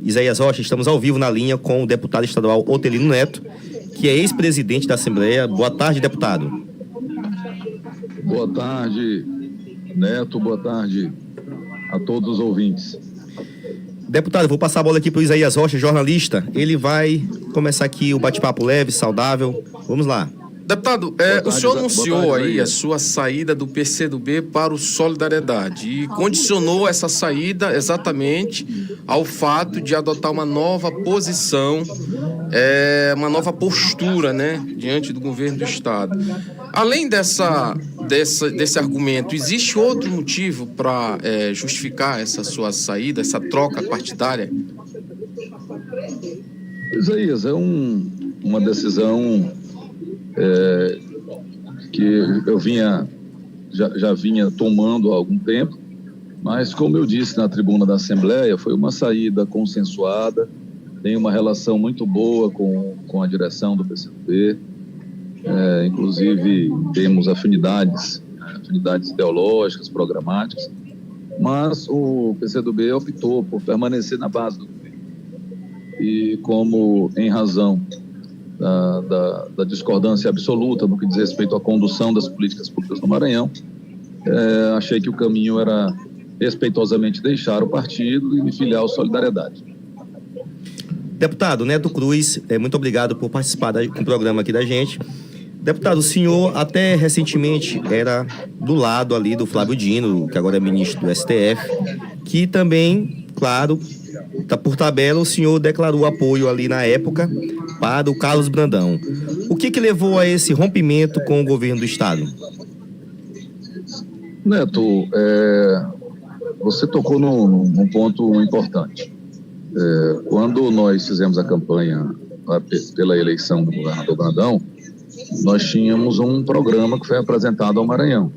Isaías Rocha, estamos ao vivo na linha com o deputado estadual Otelino Neto, que é ex-presidente da Assembleia. Boa tarde, deputado. Boa tarde, Neto. Boa tarde a todos os ouvintes. Deputado, vou passar a bola aqui para o Isaías Rocha, jornalista. Ele vai começar aqui o bate-papo leve, saudável. Vamos lá. Deputado, o senhor anunciou aí a sua saída do PCdoB para o Solidariedade e condicionou essa saída exatamente ao fato de adotar uma nova posição, uma nova postura, né, diante do governo do Estado. Além desse argumento, existe outro motivo para justificar essa sua saída, essa troca partidária? Isaías, é uma decisão que eu já vinha tomando há algum tempo, mas como eu disse na tribuna da Assembleia, foi uma saída consensuada, tem uma relação muito boa com a direção do PCdoB, inclusive temos afinidades ideológicas, programáticas, mas o PCdoB optou por permanecer na base do governo. E como, em razão da discordância absoluta no que diz respeito à condução das políticas públicas no Maranhão, achei que o caminho era respeitosamente deixar o partido e me filiar ao Solidariedade. Deputado Neto Cruz, muito obrigado por participar do programa aqui da gente. Deputado, o senhor até recentemente era do lado ali do Flávio Dino, que agora é ministro do STF, que também, claro, por tabela, o senhor declarou apoio ali na época para o Carlos Brandão. O que levou a esse rompimento com o governo do Estado? Neto, você tocou num ponto importante. Quando nós fizemos a campanha pela eleição do governador Brandão, nós tínhamos um programa que foi apresentado ao Maranhão,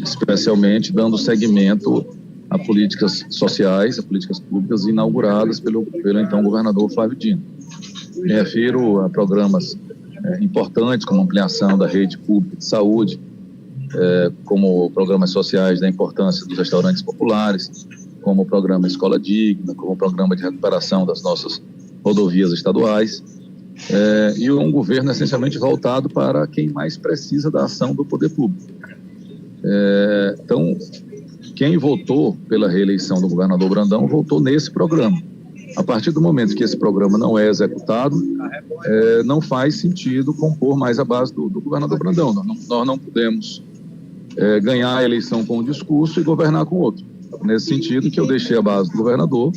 especialmente dando seguimento a políticas sociais, a políticas públicas inauguradas pelo então governador Flávio Dino. Me refiro a programas importantes, como ampliação da rede pública de saúde, como programas sociais da importância dos restaurantes populares, como o programa Escola Digna, como o programa de recuperação das nossas rodovias estaduais, e um governo essencialmente voltado para quem mais precisa da ação do poder público. Então, quem votou pela reeleição do governador Brandão votou nesse programa. A partir do momento que esse programa não é executado, não faz sentido compor mais a base do governador Brandão. Nós não podemos ganhar a eleição com um discurso e governar com outro. Nesse sentido que eu deixei a base do governador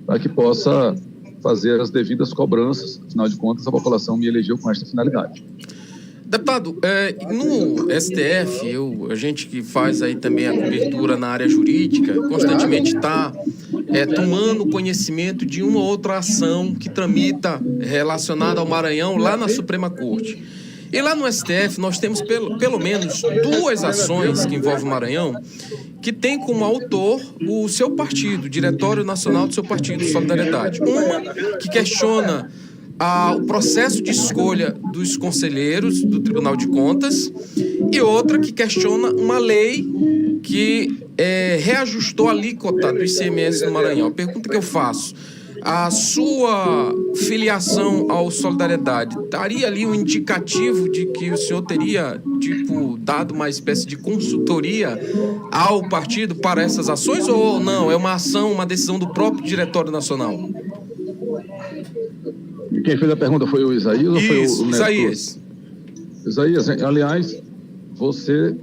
para que possa fazer as devidas cobranças. Afinal de contas, a população me elegeu com esta finalidade. Deputado, no STF, a gente que faz aí também a cobertura na área jurídica, constantemente está tomando conhecimento de uma outra ação que tramita relacionada ao Maranhão lá na Suprema Corte. E lá no STF nós temos pelo menos duas ações que envolvem o Maranhão, que tem como autor o seu partido, o Diretório Nacional do seu partido, Solidariedade. Uma que questiona o processo de escolha dos conselheiros do Tribunal de Contas e outra que questiona uma lei que reajustou a alíquota do ICMS no Maranhão. A pergunta que eu faço: a sua filiação ao Solidariedade daria ali um indicativo de que o senhor teria, dado uma espécie de consultoria ao partido para essas ações, ou não? É uma ação, uma decisão do próprio Diretório Nacional? Quem fez a pergunta foi o Isaías ou foi o Neto? Isaías. Isaías, aliás, você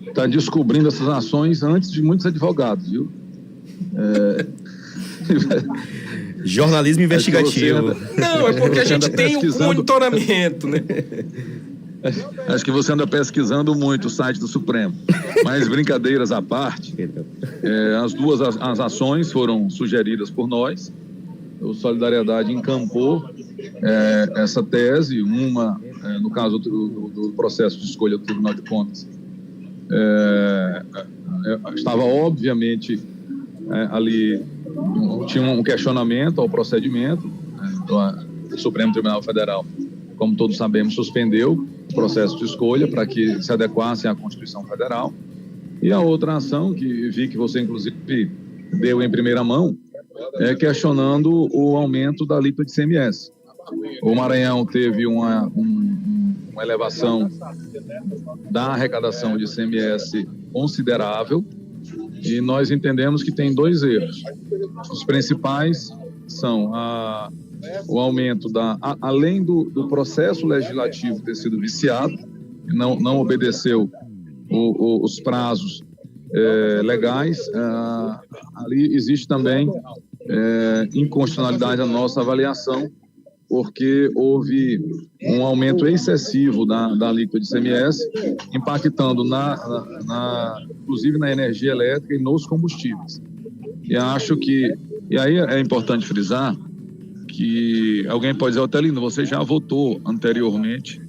está descobrindo essas ações antes de muitos advogados, viu? Jornalismo investigativo. Não, é porque a gente tem um monitoramento, né? Acho que você anda pesquisando muito o site do Supremo. Mas, brincadeiras à parte, as ações foram sugeridas por nós. O Solidariedade encampou essa tese, uma, no caso do processo de escolha do Tribunal de Contas, estava obviamente ali, tinha um questionamento ao procedimento do Supremo Tribunal Federal. Como todos sabemos, suspendeu o processo de escolha para que se adequassem à Constituição Federal. E a outra ação, que vi que você, inclusive, deu em primeira mão, questionando o aumento da alíquota de ICMS. O Maranhão teve uma elevação da arrecadação de ICMS considerável e nós entendemos que tem 2 erros. Os principais são o aumento além do processo legislativo ter sido viciado, não obedeceu os prazos legais, ali existe também inconstitucionalidade na nossa avaliação, porque houve um aumento excessivo da alíquota de ICMS, impactando inclusive na energia elétrica e nos combustíveis. E aí é importante frisar que alguém pode dizer, Otelino, você já votou anteriormente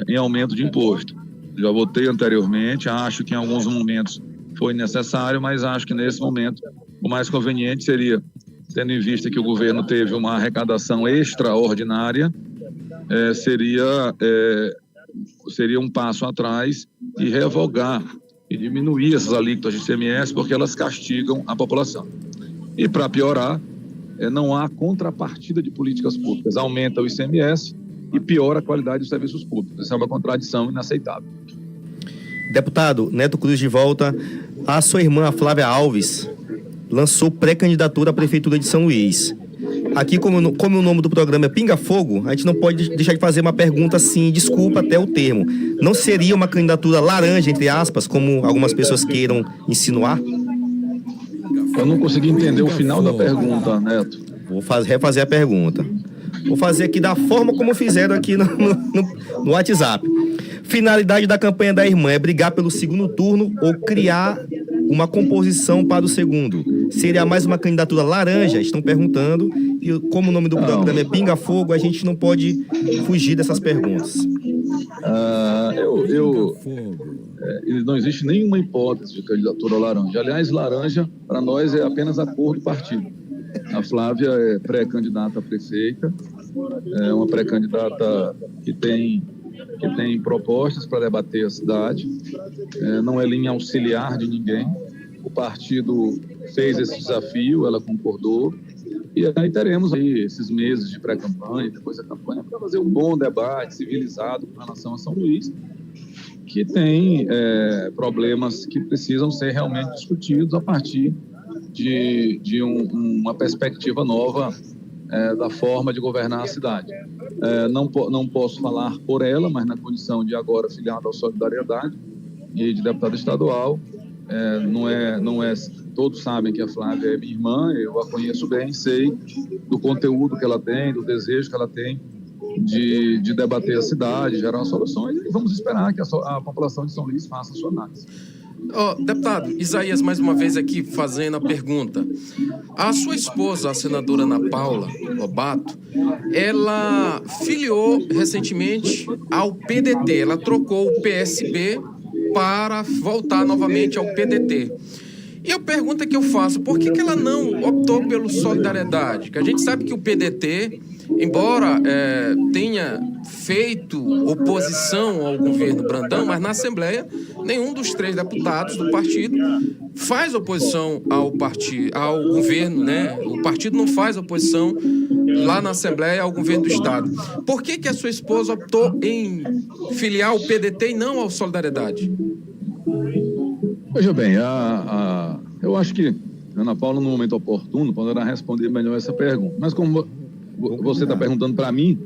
em aumento de imposto. Já votei anteriormente, acho que em alguns momentos foi necessário, mas acho que nesse momento o mais conveniente seria, tendo em vista que o governo teve uma arrecadação extraordinária, seria um passo atrás e revogar e diminuir essas alíquotas de ICMS, porque elas castigam a população. E para piorar, não há contrapartida de políticas públicas. Aumenta o ICMS e piora a qualidade dos serviços públicos. Essa é uma contradição inaceitável. Deputado Neto Cruz, de volta. A sua irmã, a Flávia Alves, lançou pré-candidatura à Prefeitura de São Luís. Aqui, como o nome do programa é Pinga Fogo, a gente não pode deixar de fazer uma pergunta assim, desculpa até o termo. Não seria uma candidatura laranja, entre aspas, como algumas pessoas queiram insinuar? Eu não consegui entender o final da pergunta, Neto. Vou refazer a pergunta. Vou fazer aqui da forma como fizeram aqui no WhatsApp. Finalidade da campanha da irmã é brigar pelo segundo turno ou criar uma composição para o segundo? Seria mais uma candidatura laranja? Estão perguntando. E como o nome do programa é Pinga Fogo, a gente não pode fugir dessas perguntas. Não existe nenhuma hipótese de candidatura laranja. Aliás, laranja, para nós, é apenas a cor do partido. A Flávia é pré-candidata a prefeita, é uma pré-candidata que tem propostas para debater a cidade, não é linha auxiliar de ninguém. O partido fez esse desafio, ela concordou, e aí teremos aí esses meses de pré-campanha, depois da campanha, para fazer um bom debate civilizado com relação a São Luís, que tem problemas que precisam ser realmente discutidos a partir de uma perspectiva nova da forma de governar a cidade. Não posso falar por ela, mas na condição de agora filiado ao Solidariedade e de deputada estadual, todos sabem que a Flávia é minha irmã, eu a conheço bem, sei do conteúdo que ela tem, do desejo que ela tem de debater a cidade, gerar soluções, e vamos esperar que a população de São Luís faça a sua análise. Deputado Isaías, mais uma vez aqui fazendo a pergunta. A sua esposa, a senadora Ana Paula Lobato, ela filiou recentemente ao PDT. Ela trocou o PSB para voltar novamente ao PDT. E a pergunta que eu faço, por que ela não optou pelo Solidariedade? Que a gente sabe que o PDT, embora tenha feito oposição ao governo Brandão, mas na Assembleia, nenhum dos 3 deputados do partido faz oposição ao governo, né? O partido não faz oposição lá na Assembleia ao governo do Estado. Por que a sua esposa optou em filiar o PDT e não ao Solidariedade? Veja bem, eu acho que a Ana Paula, no momento oportuno, poderá responder melhor essa pergunta. Mas como você está perguntando para mim,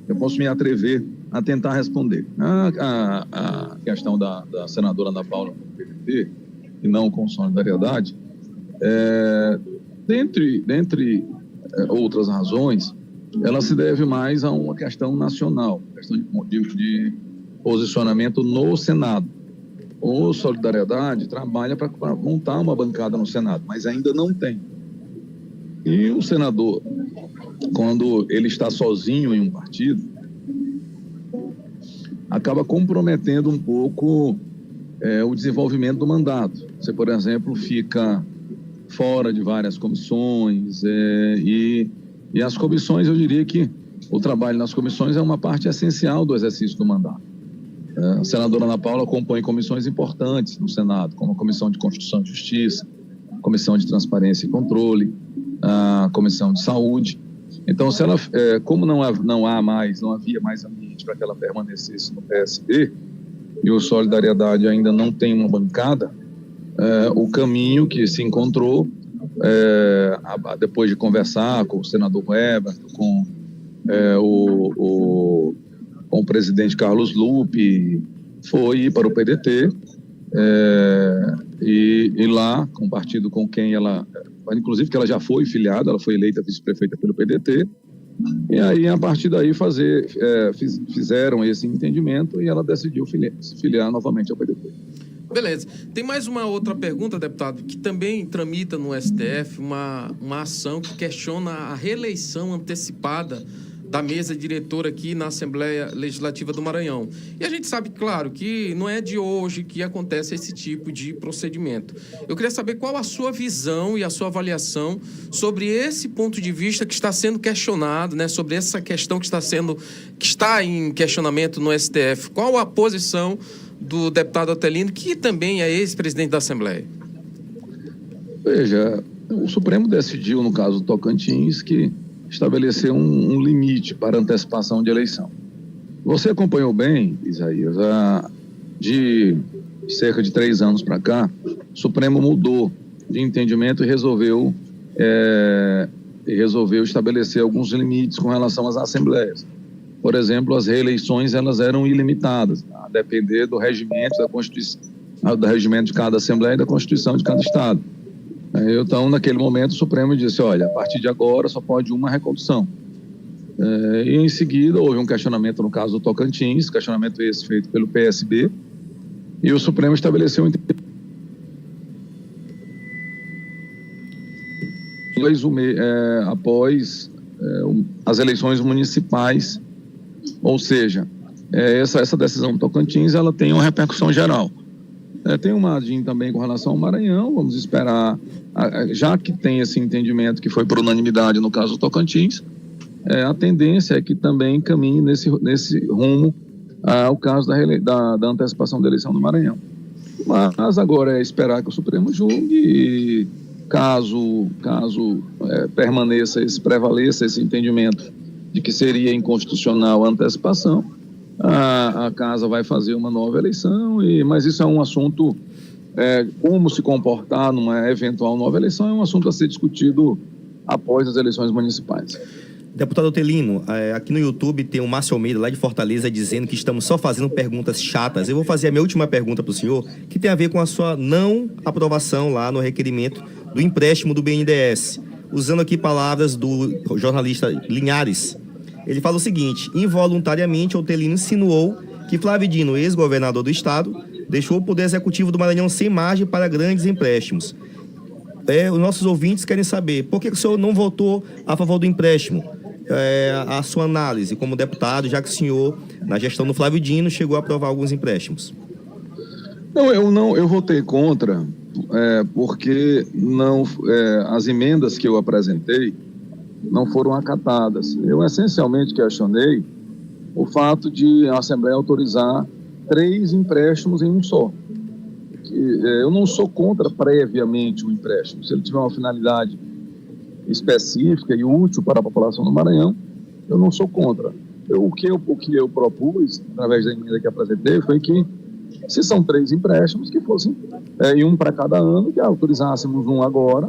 eu posso me atrever a tentar responder. A questão da senadora Ana Paula com o PDT, e não com Solidariedade, dentre outras razões, ela se deve mais a uma questão nacional, questão de posicionamento no Senado. O Solidariedade trabalha para montar uma bancada no Senado, mas ainda não tem. E o senador, quando ele está sozinho em um partido, acaba comprometendo um pouco o desenvolvimento do mandato. Você, por exemplo, fica fora de várias comissões e as comissões, eu diria que o trabalho nas comissões é uma parte essencial do exercício do mandato. A senadora Ana Paula compõe comissões importantes no Senado, como a Comissão de Constituição e Justiça, a Comissão de Transparência e Controle, a Comissão de Saúde. Então, se ela, como não havia mais ambiente para que ela permanecesse no PSB, e o Solidariedade ainda não tem uma bancada, o caminho que se encontrou, depois de conversar com o senador Weber, com o presidente Carlos Lupe, foi ir para o PDT, e lá, com o partido com quem ela, inclusive que ela já foi filiada, ela foi eleita vice-prefeita pelo PDT, e aí a partir daí fizeram esse entendimento e ela decidiu se filiar novamente ao PDT. Beleza. Tem mais uma outra pergunta, deputado, que também tramita no STF uma ação que questiona a reeleição antecipada da mesa diretora aqui na Assembleia Legislativa do Maranhão. E a gente sabe, claro, que não é de hoje que acontece esse tipo de procedimento. Eu queria saber qual a sua visão e a sua avaliação sobre esse ponto de vista que está sendo questionado, né, sobre essa questão que está em questionamento no STF. Qual a posição do deputado Otelino, que também é ex-presidente da Assembleia? Veja, o Supremo decidiu, no caso do Tocantins, que estabeleceu um limite para antecipação de eleição. Você acompanhou bem, Isaías, de cerca de 3 anos para cá, o Supremo mudou de entendimento e resolveu estabelecer alguns limites com relação às assembleias. Por exemplo, as reeleições elas eram ilimitadas, a depender do regimento da Constituição, do regimento de cada assembleia e da Constituição de cada estado. Então, naquele momento, o Supremo disse, olha, a partir de agora só pode uma recondução. E em seguida houve um questionamento no caso do Tocantins, questionamento esse feito pelo PSB, e o Supremo estabeleceu após as eleições municipais, ou seja, essa decisão do Tocantins ela tem uma repercussão geral. Tem uma ADIM também com relação ao Maranhão, vamos esperar, já que tem esse entendimento que foi por unanimidade no caso do Tocantins, a tendência é que também caminhe nesse rumo ao caso da antecipação da eleição do Maranhão. Mas agora é esperar que o Supremo julgue e caso prevaleça esse entendimento de que seria inconstitucional a antecipação, a Casa vai fazer uma nova eleição, mas isso é um assunto, como se comportar numa eventual nova eleição, é um assunto a ser discutido após as eleições municipais. Deputado Otelino, aqui no YouTube tem o Márcio Almeida, lá de Fortaleza, dizendo que estamos só fazendo perguntas chatas. Eu vou fazer a minha última pergunta para o senhor, que tem a ver com a sua não aprovação lá no requerimento do empréstimo do BNDES. Usando aqui palavras do jornalista Linhares, ele fala o seguinte: involuntariamente, Otelino insinuou que Flávio Dino, ex-governador do estado, deixou o Poder Executivo do Maranhão sem margem para grandes empréstimos. Os nossos ouvintes querem saber por que o senhor não votou a favor do empréstimo. A sua análise como deputado, já que o senhor, na gestão do Flávio Dino, chegou a aprovar alguns empréstimos. Eu votei contra, porque as emendas que eu apresentei não foram acatadas. Eu essencialmente questionei o fato de a Assembleia autorizar 3 empréstimos em um só. Eu não sou contra previamente o empréstimo. Se ele tiver uma finalidade específica e útil para a população do Maranhão, eu não sou contra. O que eu propus, através da emenda que apresentei, foi que, se são 3 empréstimos, que fossem e um para cada ano, que autorizássemos um agora,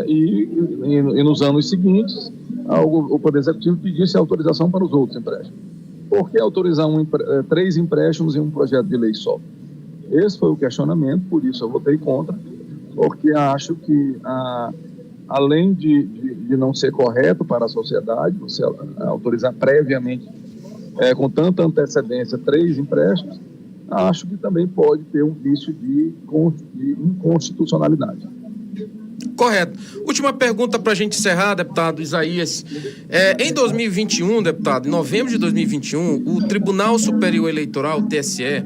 e nos anos seguintes o Poder Executivo pedisse autorização para os outros empréstimos. Por que autorizar 3 empréstimos em um projeto de lei só? Esse foi o questionamento, por isso eu votei contra, porque acho que, além de não ser correto para a sociedade, você autorizar previamente, com tanta antecedência, 3 empréstimos, acho que também pode ter um vício de inconstitucionalidade. Correto. Última pergunta para a gente encerrar, deputado Isaías. Em 2021, deputado, em novembro de 2021, o Tribunal Superior Eleitoral, o TSE,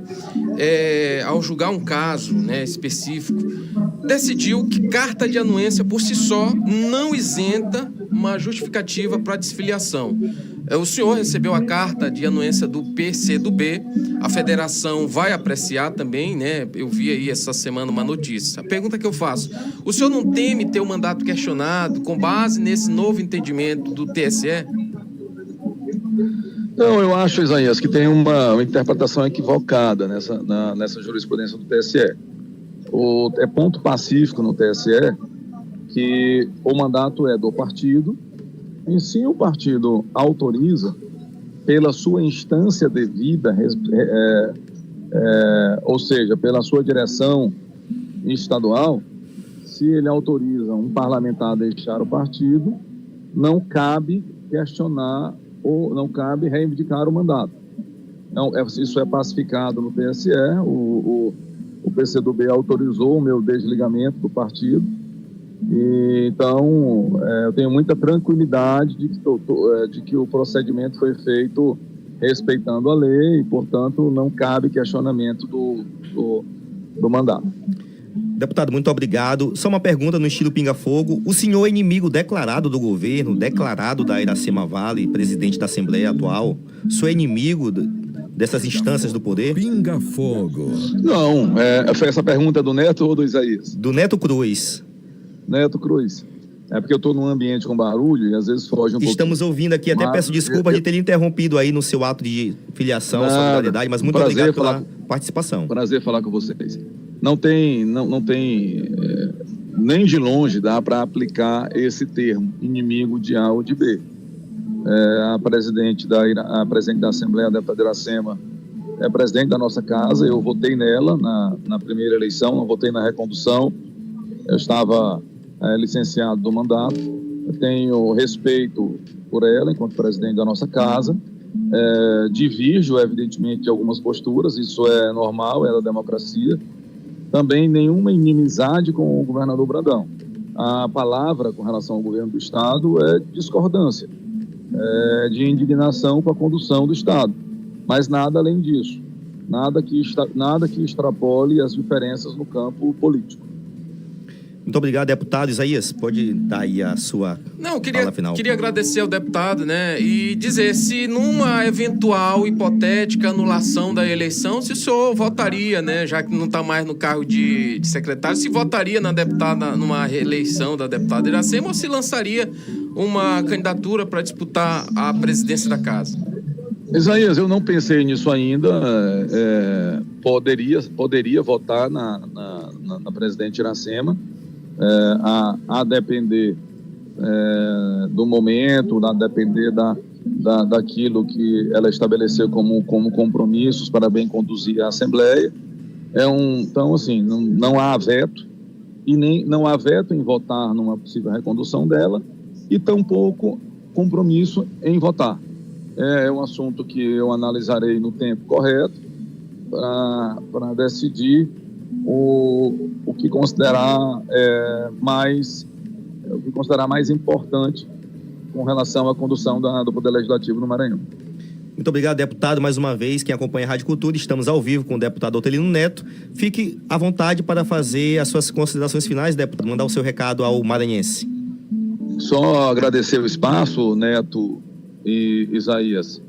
ao julgar um caso, né, específico, decidiu que carta de anuência por si só não isenta uma justificativa para desfiliação. O senhor recebeu a carta de anuência do PCdoB, a federação vai apreciar também, né? Eu vi aí essa semana uma notícia. A pergunta que eu faço, o senhor não teme ter o mandato questionado com base nesse novo entendimento do TSE? Não, eu acho, Isaías, que tem uma interpretação equivocada nessa jurisprudência do TSE. É ponto pacífico no TSE que o mandato é do partido, em si o partido autoriza, pela sua instância devida, ou seja, pela sua direção estadual, se ele autoriza um parlamentar a deixar o partido, não cabe questionar ou não cabe reivindicar o mandato. Então, isso é pacificado no TSE, o PCdoB autorizou o meu desligamento do partido, e, então eu tenho muita tranquilidade de que o procedimento foi feito respeitando a lei e, portanto, não cabe questionamento do mandato. Deputado, muito obrigado. Só uma pergunta no estilo pinga-fogo. O senhor é inimigo declarado do governo, declarado da Iracema Vale, presidente da Assembleia atual? O senhor é inimigo dessas instâncias do poder? Pinga-fogo. Não, foi essa pergunta do Neto ou do Isaías? Do Neto Cruz. Neto Cruz. É porque eu estou num ambiente com barulho e às vezes foge um pouco. Estamos ouvindo aqui, até peço desculpas de ter lhe interrompido aí no seu ato de filiação, solidariedade, mas muito obrigado pela participação. Prazer falar com vocês. Não tem nem de longe dá para aplicar esse termo, inimigo de A ou de B. A presidente da Assembleia, a deputada Iracema, é presidente da nossa casa, eu votei nela na primeira eleição, não votei na recondução, eu estava licenciado do mandato, eu tenho respeito por ela enquanto presidente da nossa casa, divirjo evidentemente de algumas posturas, isso é normal, é da democracia, também nenhuma inimizade com o governador Brandão. A palavra com relação ao governo do Estado é discordância, de indignação com a condução do Estado, mas nada além disso, nada que extrapole as diferenças no campo político. Muito obrigado, deputado. Isaías, pode dar aí a sua fala final. Queria agradecer ao deputado, né, e dizer se numa eventual hipotética anulação da eleição, se o senhor votaria, né, já que não está mais no cargo de secretário, se votaria na deputada, numa reeleição da deputada Iracema, ou se lançaria uma candidatura para disputar a presidência da casa? Isaías, eu não pensei nisso ainda. Poderia votar na presidente Iracema, a depender do momento, a depender daquilo que ela estabeleceu como compromissos para bem conduzir a Assembleia. Então, assim, não há veto, e nem não há veto em votar numa possível recondução dela, e tampouco compromisso em votar. É um assunto que eu analisarei no tempo correto para decidir o que considerar mais importante com relação à condução do Poder Legislativo no Maranhão. Muito obrigado, deputado. Mais uma vez, quem acompanha a Rádio Cultura, estamos ao vivo com o deputado Otelino Neto. Fique à vontade para fazer as suas considerações finais, deputado, mandar o seu recado ao maranhense. Só agradecer o espaço, Neto e Isaías,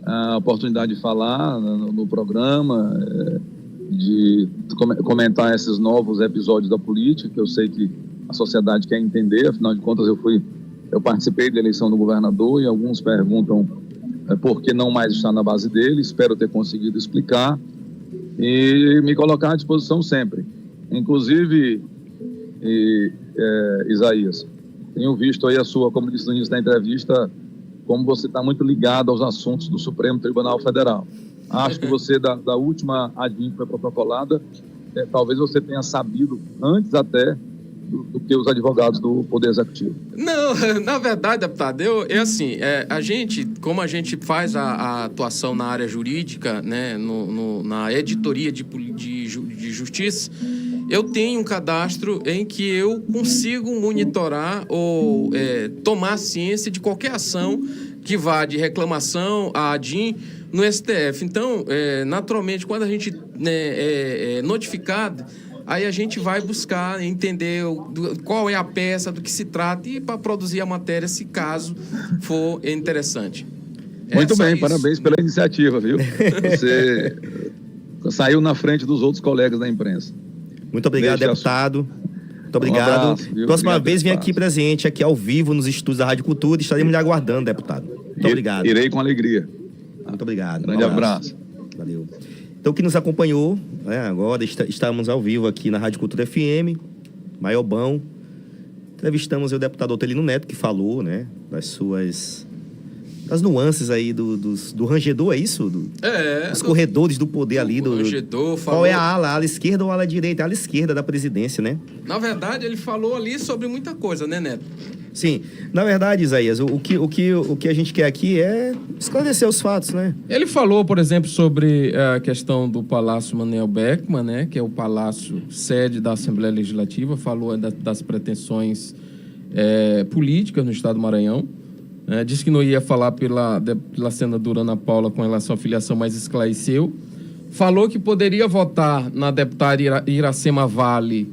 a oportunidade de falar no programa, de comentar esses novos episódios da política, que eu sei que a sociedade quer entender. Afinal de contas, eu participei da eleição do governador e alguns perguntam por que não mais está na base dele. Espero ter conseguido explicar e me colocar à disposição sempre. Inclusive, Isaías, tenho visto aí como disse no início da entrevista, como você está muito ligado aos assuntos do Supremo Tribunal Federal. Acho que você, da última ADIM que foi protocolada, talvez você tenha sabido antes até do que os advogados do Poder Executivo. Não, na verdade, deputado, como a gente faz a atuação na área jurídica, né, na editoria de justiça, eu tenho um cadastro em que eu consigo monitorar ou tomar ciência de qualquer ação que vá de reclamação à ADIM no STF. Então, naturalmente, quando a gente é notificado, aí a gente vai buscar entender qual é a peça, do que se trata, e para produzir a matéria, se caso for interessante. Muito bem, isso. parabéns pela iniciativa, viu? Você saiu na frente dos outros colegas da imprensa. Muito obrigado, deputado. Muito obrigado. abraço, viu? Próxima Obrigado vez, vem pelo aqui espaço. presente, aqui ao vivo, nos estúdios da Rádio Cultura. Estaremos lhe aguardando, deputado. Muito obrigado. Irei com alegria. Muito obrigado. Grande abraço. Valeu. Então, quem nos acompanhou, né, agora estamos ao vivo aqui na Rádio Cultura FM, Maiobão. Entrevistamos o deputado Otelino Neto, que falou, né, das nuances aí do rangedor, é isso? Os corredores do poder ali. Do rangedor falou... Qual é a ala esquerda ou a ala direita? A ala esquerda da presidência, né? Na verdade, ele falou ali sobre muita coisa, né, Neto? Sim. Na verdade, Isaías, o que a gente quer aqui é esclarecer os fatos, né? Ele falou, por exemplo, sobre a questão do Palácio Manuel Beckmann, né, que é o palácio sede da Assembleia Legislativa, falou das pretensões políticas no estado do Maranhão. Disse que não ia falar pela senadora Ana Paula com relação à filiação, mas esclareceu. Falou que poderia votar na deputada Iracema Vale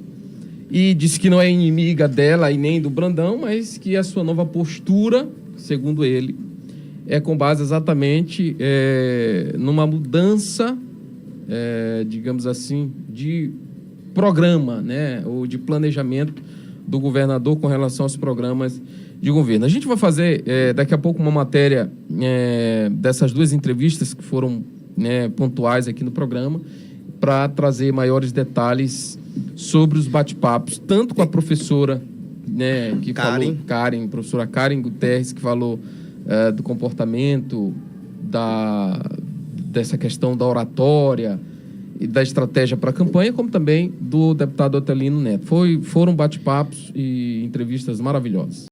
e disse que não é inimiga dela e nem do Brandão, mas que a sua nova postura, segundo ele, é com base exatamente numa mudança, digamos assim, de programa, né, ou de planejamento do governador com relação aos programas de governo. A gente vai fazer daqui a pouco uma matéria dessas duas entrevistas que foram pontuais aqui no programa, para trazer maiores detalhes sobre os bate-papos, tanto com a professora que falou, professora Karen Guterres, que falou do comportamento, dessa questão da oratória e da estratégia para a campanha, como também do deputado Otelino Neto. Foram bate-papos e entrevistas maravilhosas.